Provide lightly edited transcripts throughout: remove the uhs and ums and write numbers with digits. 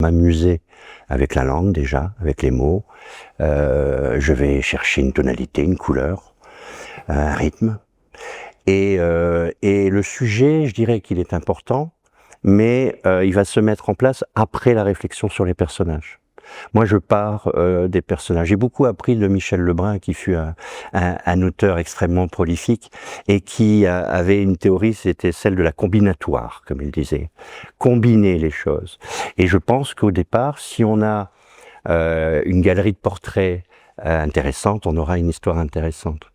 m'amuser avec la langue déjà, avec les mots. Je vais chercher une tonalité, une couleur, un rythme. Et le sujet, je dirais qu'il est important, mais il va se mettre en place après la réflexion sur les personnages. Moi, je pars des personnages. J'ai beaucoup appris de Michel Lebrun, qui fut un auteur extrêmement prolifique et qui avait une théorie, c'était celle de la combinatoire, comme il disait. Combiner les choses. Et je pense qu'au départ, si on a une galerie de portraits intéressante, on aura une histoire intéressante.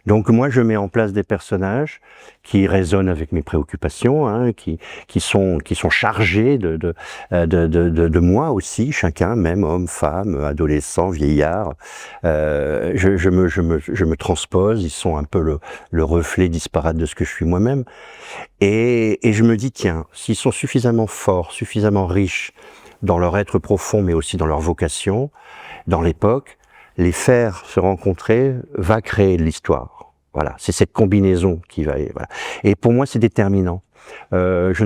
Donc moi, je mets en place des personnages qui résonnent avec mes préoccupations, hein, qui sont chargés de moi aussi, chacun, même homme, femme, adolescent, vieillard. Je me transpose. Ils sont un peu le reflet disparate de ce que je suis moi-même. Et je me dis, tiens, s'ils sont suffisamment forts, suffisamment riches dans leur être profond, mais aussi dans leur vocation, dans l'époque, les faire se rencontrer va créer de l'histoire. Voilà, c'est cette combinaison qui va. Voilà. Et pour moi, c'est déterminant. Je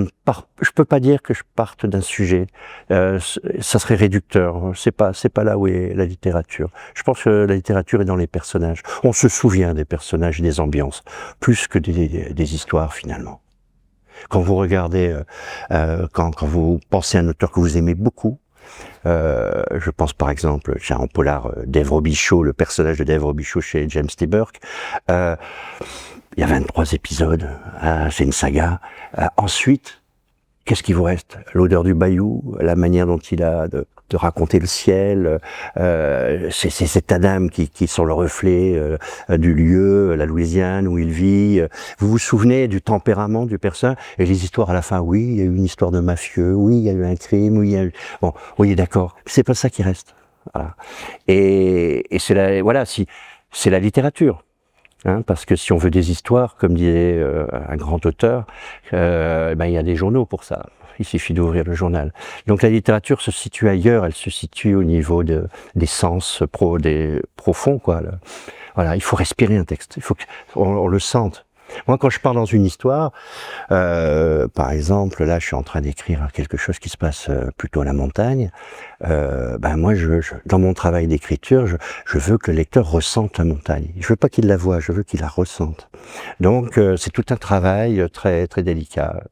peux pas dire que je parte d'un sujet. Ça serait réducteur. C'est pas là où est la littérature. Je pense que la littérature est dans les personnages. On se souvient des personnages et des ambiances plus que des histoires finalement. Quand vous regardez, quand vous pensez à un auteur que vous aimez beaucoup. Je pense par exemple, en polar, Dave Robichaud, le personnage de Dave Robichaud chez James T. Burke. Il y a 23 épisodes, c'est une saga. Ensuite, qu'est-ce qui vous reste? L'odeur du bayou, la manière dont il a de raconter le ciel, c'est cette Adam qui sont le reflet du lieu, la Louisiane où il vit. Vous vous souvenez du tempérament du personnage et les histoires à la fin? Oui, il y a eu une histoire de mafieux, oui, il y a eu un crime, oui, il y a eu... Bon, oui, d'accord. C'est pas ça qui reste. Voilà. Et c'est la littérature. Hein, parce que si on veut des histoires, comme disait un grand auteur, il y a des journaux pour ça. Il suffit d'ouvrir le journal. Donc la littérature se situe ailleurs, elle se situe au niveau des sens profonds, quoi. Voilà, il faut respirer un texte, il faut qu'on le sente. Moi, quand je pars dans une histoire, par exemple, là, je suis en train d'écrire quelque chose qui se passe plutôt à la montagne. Moi, dans mon travail d'écriture, je veux que le lecteur ressente la montagne. Je veux pas qu'il la voie, je veux qu'il la ressente. Donc, c'est tout un travail très très délicat.